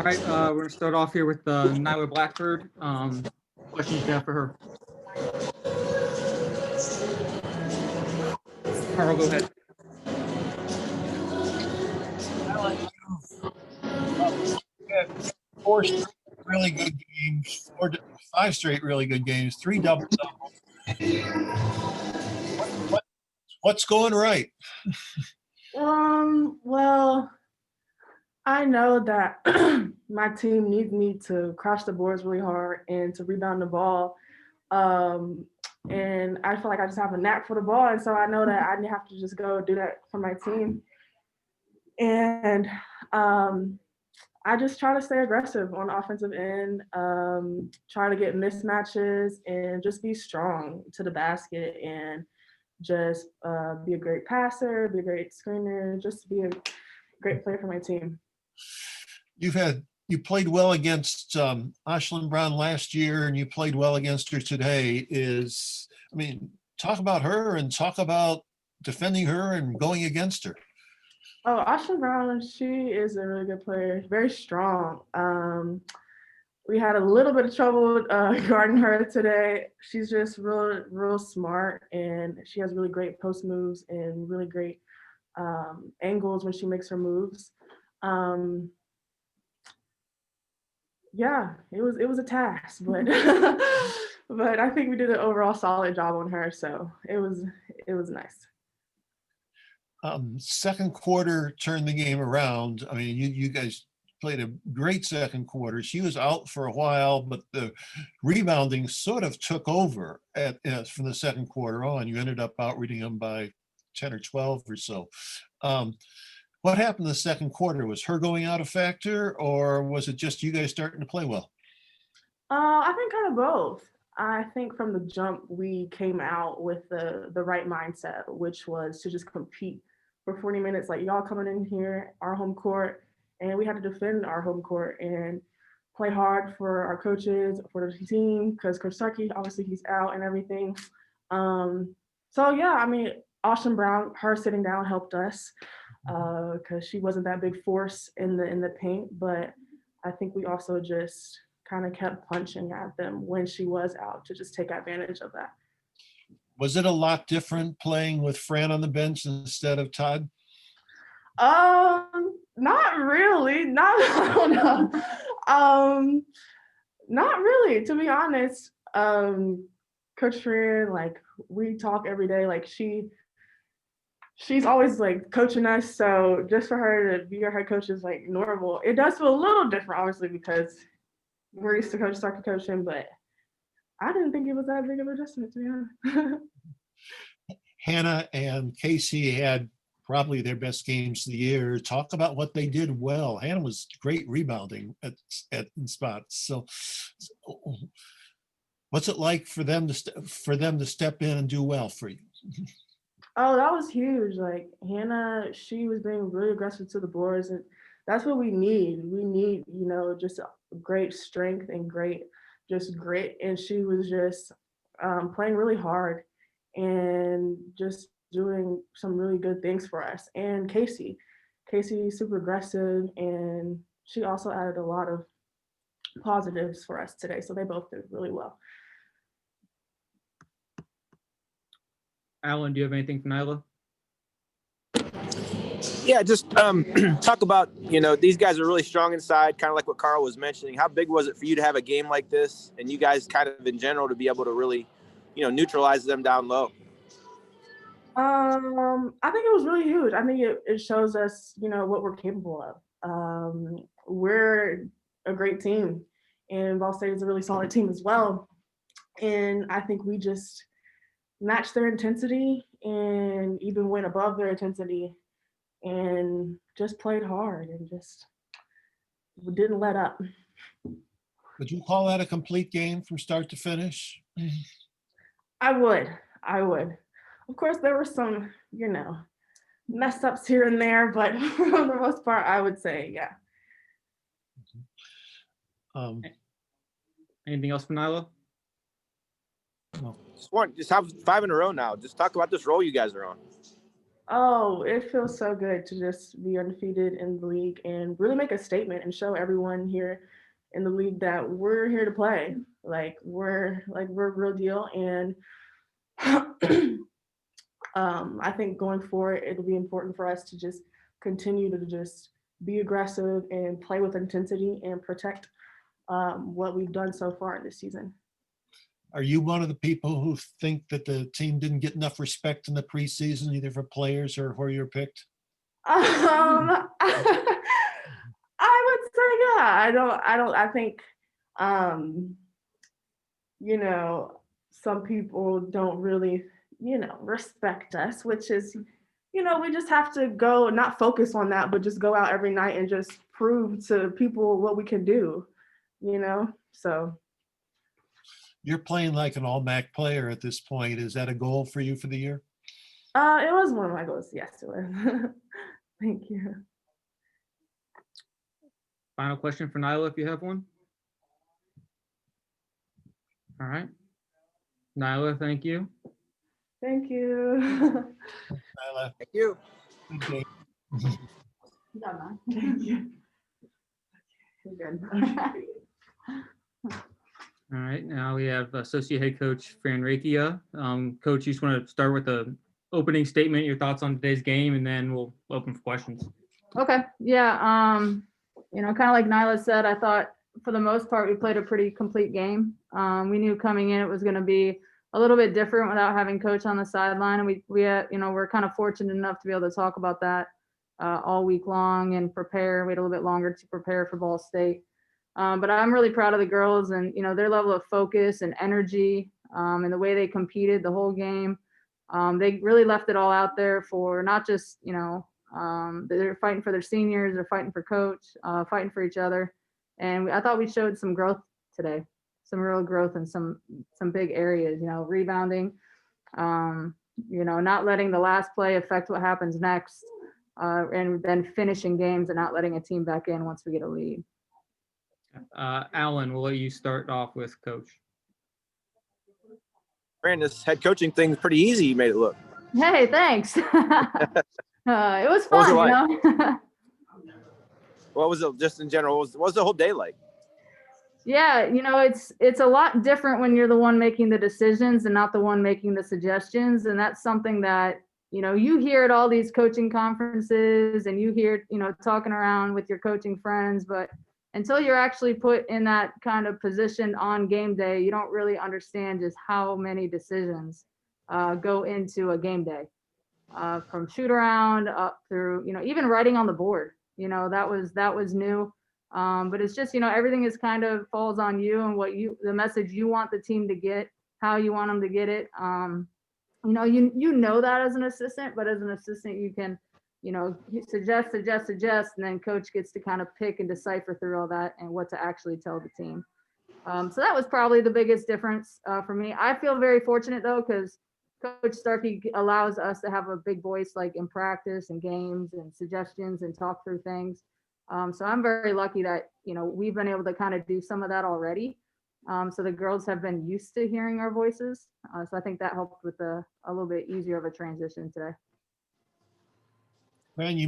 right, we're gonna start off here with Nyla Blackford. Questions you have for her? Carl, go ahead. Four straight really good games, five straight really good games, three double doubles. What's going right? Well, I know that my team needs me to crash the boards really hard and to rebound the ball. And I feel like I just have a knack for the ball. And so I know that I have to just go do that for my team. And I just try to stay aggressive on the offensive end, try to get mismatches and just be strong to the basket and just be a great passer, be a great screener, just be a great player for my team. You played well against Ashlyn Brown last year, and you played well against her today. Talk about her and talk about defending her and going against her. Oh, Ashlyn Brown, she is a really good player, very strong. We had a little bit of trouble guarding her today. She's just real smart, and she has really great post moves and really great angles when she makes her moves. Yeah, it was a task, but but I think we did an overall solid job on her, so it was nice. Second quarter turned the game around. I mean, you guys played a great second quarter. She was out for a while, but the rebounding sort of took over from the second quarter on. You ended up outreading them by 10 or 12 or so. What happened in the second quarter? Was her going out a factor, or was it just you guys starting to play well? I think kind of both. I think from the jump, we came out with the right mindset, which was to just compete for 40 minutes. Like, y'all coming in here, our home court, and we had to defend our home court and play hard for our coaches, for the team, because Coach Sarkey, obviously he's out and everything. So yeah, I mean, Ashlyn Brown, her sitting down helped us because she wasn't that big force in the paint, but I think we also just kind of kept punching at them when she was out to just take advantage of that. Was it a lot different playing with Fran on the bench instead of Todd? Not really. I don't know. Not really, to be honest. Coach Fran, like, we talk every day. Like, she's always like coaching us. So just for her to be our head coach is like normal. It does feel a little different, obviously, because we're used to Coach Sarkey coaching, but I didn't think it was that big of an adjustment, to be honest. Hannah and Casey had probably their best games of the year. Talk about what they did well. Hannah was great rebounding at spots. So what's it like for them to step in and do well for you? Oh, that was huge. Like, Hannah, she was being really aggressive to the boards, and that's what we need. We need, just a great strength and great just grit. And she was just playing really hard and just doing some really good things for us. And Casey is super aggressive, and she also added a lot of positives for us today. So they both did really well. Alan, do you have anything for Nyla? Yeah, just talk about, these guys are really strong inside, kind of like what Carl was mentioning. How big was it for you to have a game like this, and you guys kind of in general to be able to really, neutralize them down low? I think it was really huge. I think it shows us, what we're capable of. We're a great team, and Ball State is a really solid team as well. And I think we just matched their intensity and even went above their intensity and just played hard and just didn't let up. Would you call that a complete game from start to finish? I would. Of course, there were some, mess ups here and there, but for the most part, I would say, yeah. Anything else from Nyla? Just have 5 in a row now. Just talk about this role you guys are on. Oh, it feels so good to just be undefeated in the league and really make a statement and show everyone here in the league that we're here to play. We're real deal. And I think going forward, it'll be important for us to just continue to just be aggressive and play with intensity and protect what we've done so far in this season. Are you one of the people who think that the team didn't get enough respect in the preseason, either for players or where you're picked? I would say, yeah. I think, you know, some people don't really, respect us, which is, we just have to go, not focus on that, but just go out every night and just prove to people what we can do, so. You're playing like an all-MAC player at this point. Is that a goal for you for the year? It was one of my goals. Yes, it was. Thank you. Final question for Nyla, if you have one. All right. Nyla, thank you. Thank you. Nyla, Thank you. good game. Thank you. You're good. All right, now we have Associate Head Coach Fran Rakia. Coach, you just want to start with the opening statement, your thoughts on today's game, and then we'll open for questions. Okay, yeah, kind of like Nyla said, I thought for the most part we played a pretty complete game. We knew coming in it was going to be a little bit different without having Coach on the sideline, and we're kind of fortunate enough to be able to talk about that all week long and prepare. We had a little bit longer to prepare for Ball State. But I'm really proud of the girls and, their level of focus and energy and the way they competed the whole game. They really left it all out there for not just, they're fighting for their seniors, they're fighting for Coach, fighting for each other. And I thought we showed some growth today, some real growth in some big areas, rebounding, not letting the last play affect what happens next, and then finishing games and not letting a team back in once we get a lead. Alan, we'll let you start off with Coach. Fran, this head coaching thing is pretty easy. You made it look. Hey, thanks. It was What was it fun, like? What was it just in general? What was the whole day like? Yeah, it's a lot different when you're the one making the decisions and not the one making the suggestions. And that's something that, you hear at all these coaching conferences and you hear, talking around with your coaching friends, but until you're actually put in that kind of position on game day, you don't really understand just how many decisions go into a game day, from shoot around up through, even writing on the board. That was new. But it's just, everything is kind of falls on you and the message you want the team to get, how you want them to get it. You know that as an assistant, but as an assistant, you can, suggest, and then Coach gets to kind of pick and decipher through all that and what to actually tell the team. So that was probably the biggest difference for me. I feel very fortunate though, because Coach Starkey allows us to have a big voice, like in practice and games and suggestions and talk through things. So I'm very lucky that, we've been able to kind of do some of that already. So the girls have been used to hearing our voices. So I think that helped with a little bit easier of a transition today. Fran, you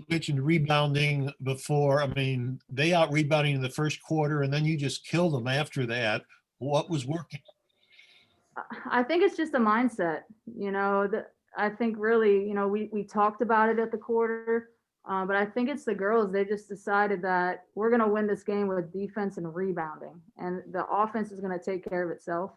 mentioned rebounding before. I mean, they out rebounding in the first quarter, and then you just killed them after that. What was working? I think it's just a mindset. I think really, we talked about it at the quarter, but I think it's the girls. They just decided that we're going to win this game with defense and rebounding, and the offense is going to take care of itself.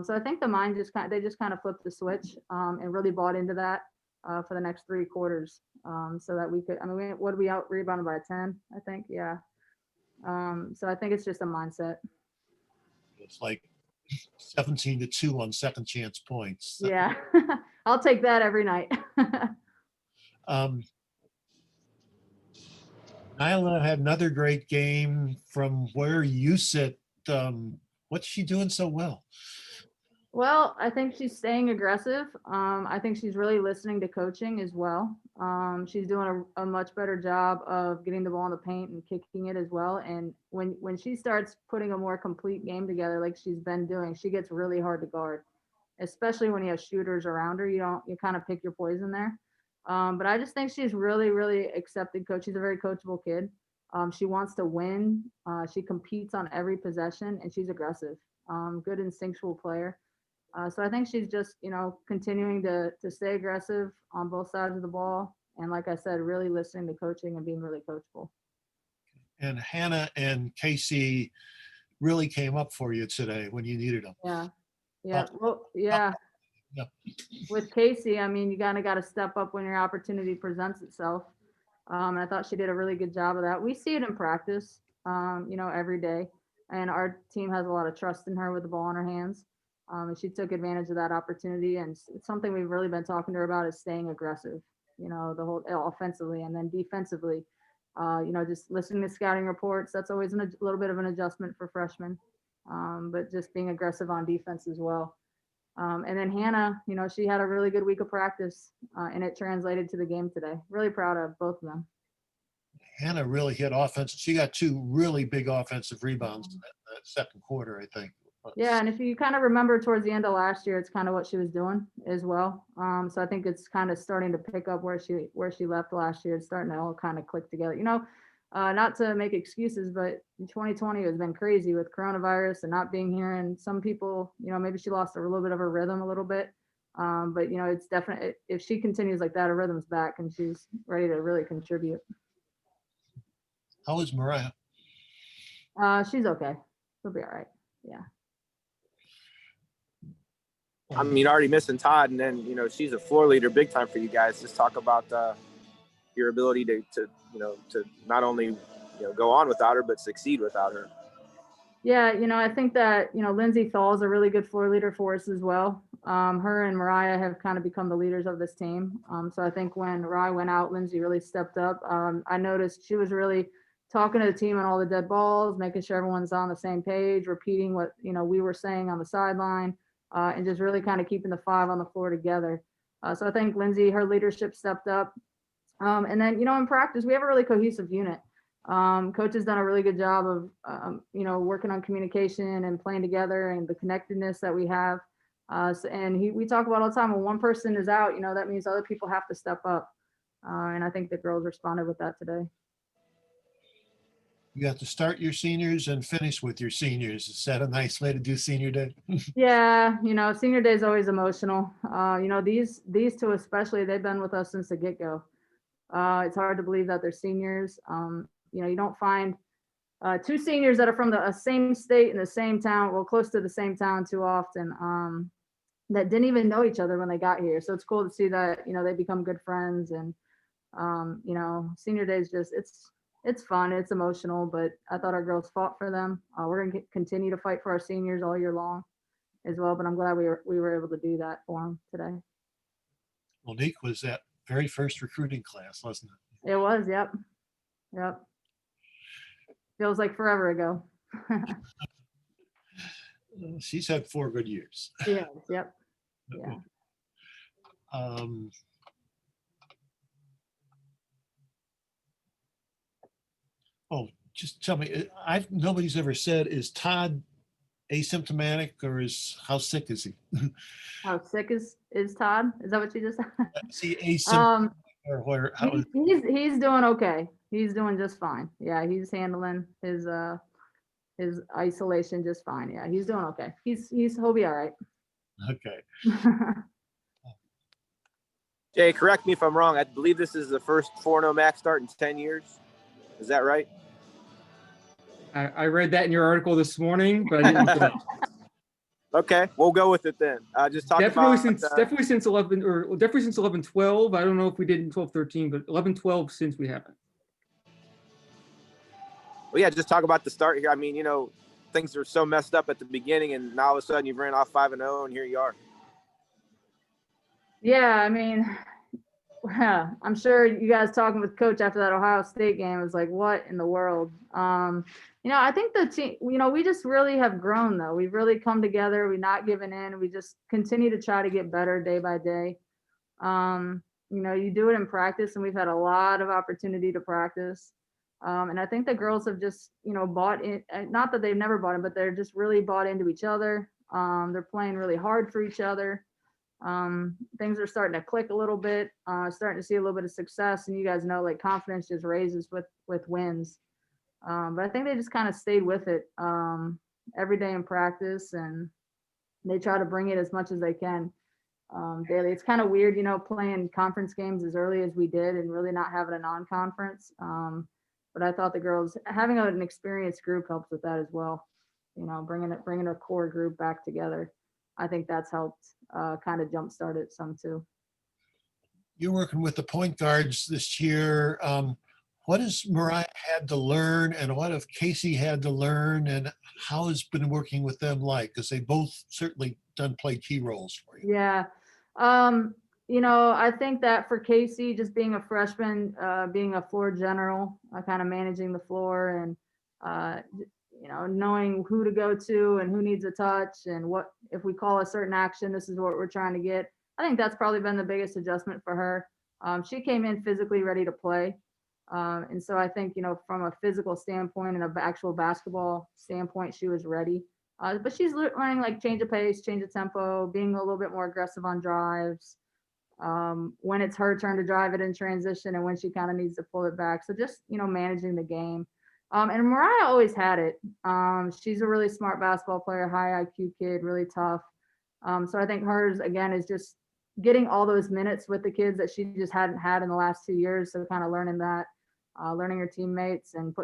So I think the mind they just kind of flipped the switch and really bought into that. For the next 3 quarters, so that we could, what did we out rebounded by 10, I think? Yeah. So I think it's just a mindset. It's like 17-2 on second chance points. Yeah. I'll take that every night. Nyla had another great game from where you sit. What's she doing so well? Well, I think she's staying aggressive. I think she's really listening to coaching as well. She's doing a much better job of getting the ball in the paint and kicking it as well. And when she starts putting a more complete game together, like she's been doing, she gets really hard to guard. especially when you have shooters around her. You kind of pick your poison there. But I just think she's really, really accepted coach. She's a very coachable kid. She wants to win. She competes on every possession, and she's aggressive. Good instinctual player. So I think she's just, continuing to stay aggressive on both sides of the ball. And like I said, really listening to coaching and being really coachable. And Hannah and Casey really came up for you today when you needed them. Yeah. Yeah. Well, Yeah. With Casey, I mean, you kind of got to step up when your opportunity presents itself. And I thought she did a really good job of that. We see it in practice, every day. And our team has a lot of trust in her with the ball in her hands. And she took advantage of that opportunity. And it's something we've really been talking to her about is staying aggressive, the whole offensively and then defensively. Just listening to scouting reports. That's always a little bit of an adjustment for freshmen, but just being aggressive on defense as well. And then Hannah, she had a really good week of practice, and it translated to the game today. Really proud of both of them. Hannah really hit offense. She got 2 really big offensive rebounds in that second quarter, I think. Yeah, and if you kind of remember towards the end of last year, it's kind of what she was doing as well. So I think it's kind of starting to pick up where she left last year. It's starting to all kind of click together. Not to make excuses, but 2020 has been crazy with coronavirus and not being here. And some people, maybe she lost a little bit of her rhythm a little bit. But it's definitely, if she continues like that, her rhythm's back and she's ready to really contribute. How is Mariah? She's okay. She'll be all right. Yeah. I mean, already missing Todd, and then she's a floor leader, big time for you guys. Just talk about your ability to not only go on without her, but succeed without her. Yeah, I think that Lindsay Thal is a really good floor leader for us as well. Her and Mariah have kind of become the leaders of this team. So I think when Mariah went out, Lindsay really stepped up. I noticed she was really talking to the team on all the dead balls, making sure everyone's on the same page, repeating what we were saying on the sideline. And just really kind of keeping the 5 on the floor together. So I think Lindsay, her leadership stepped up. And then, in practice, we have a really cohesive unit. Coach has done a really good job of, working on communication and playing together and the connectedness that we have. We talk about all the time, when one person is out, that means other people have to step up. And I think the girls responded with that today. You have to start your seniors and finish with your seniors. Is that a nice way to do senior day? Yeah, senior day is always emotional. These 2 especially, they've been with us since the get-go. It's hard to believe that they're seniors. You don't find 2 seniors that are from the same state in the same town, well, close to the same town too often, that didn't even know each other when they got here. So it's cool to see that, they become good friends. And, senior day is just, it's fun, it's emotional, but I thought our girls fought for them. We're going to continue to fight for our seniors all year long as well, but I'm glad we were able to do that for them today. Monique was that very first recruiting class, wasn't it? It was, yep. Feels like forever ago. She's had 4 good years. Yeah, yep. Yeah. Just tell me, nobody's ever said, is Todd asymptomatic, or how sick is he? How sick is Todd? Is that what you just said? Is he asymptomatic, or how is he's doing okay. He's doing just fine. Yeah, he's handling his isolation just fine. Yeah, he's doing okay. He'll be all right. Okay. Jay, correct me if I'm wrong. I believe this is the first 4-0 MAC start in 10 years. Is that right? I read that in your article this morning, but I didn't look it up. Okay, we'll go with it then. Just talk Definitely about since 11-12. I don't know if we did in 12-13, but 11-12 since we haven't. Well, yeah, just talk about the start here. I mean, things are so messed up at the beginning, and now all of a sudden you've ran off 5-0, and here you are. Yeah, I mean, I'm sure you guys talking with Coach after that Ohio State game was like, what in the world? I think the team, we just really have grown, though. We've really come together. We're not giving in. We just continue to try to get better day by day. You do it in practice, and we've had a lot of opportunity to practice. And I think the girls have just, bought in, not that they've never bought in, but they're just really bought into each other. They're playing really hard for each other. Things are starting to click a little bit, starting to see a little bit of success, and you guys know like confidence just raises with wins. But I think they just kind of stayed with it every day in practice, and they try to bring it as much as they can daily. It's kind of weird, you know, playing conference games as early as we did and really not having a non-conference. But I thought the girls having an experienced group helps with that as well. You know, bringing a core group back together. I think that's helped kind of jumpstart it some too. You're working with the point guards this year. What has Mariah had to learn, and what have Casey had to learn, and how has been working with them like? Because they both certainly play key roles for you. Yeah. You know, I think that for Casey, just being a freshman, being a floor general, kind of managing the floor and, you know, knowing who to go to and who needs a touch and what, if we call a certain action, this is what we're trying to get. I think that's probably been the biggest adjustment for her. She came in physically ready to play. And so I think, you know, from a physical standpoint and an actual basketball standpoint, she was ready. But she's learning like change of pace, change of tempo, being a little bit more aggressive on drives. When it's her turn to drive it in transition and when she kind of needs to pull it back. So just, you know, managing the game. And Mariah always had it. She's a really smart basketball player, high IQ kid, really tough. So I think hers, again, is just getting all those minutes with the kids that she just hadn't had in the last 2 years. So kind of learning that, learning her teammates and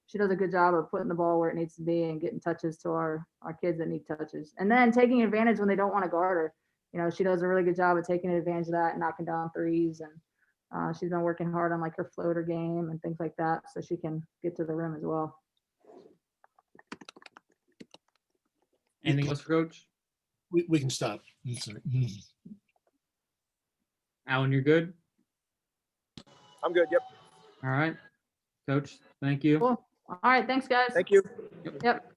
she does a good job of putting the ball where it needs to be and getting touches to our kids that need touches. And then taking advantage when they don't want to guard her. You know, she does a really good job of taking advantage of that and knocking down threes. And she's been working hard on like her floater game and things like that so she can get to the rim as well. Anything else for Coach? We can stop. Alan, you're good? I'm good. Yep. All right. Coach, thank you. Cool. All right. Thanks, guys. Thank you. Yep.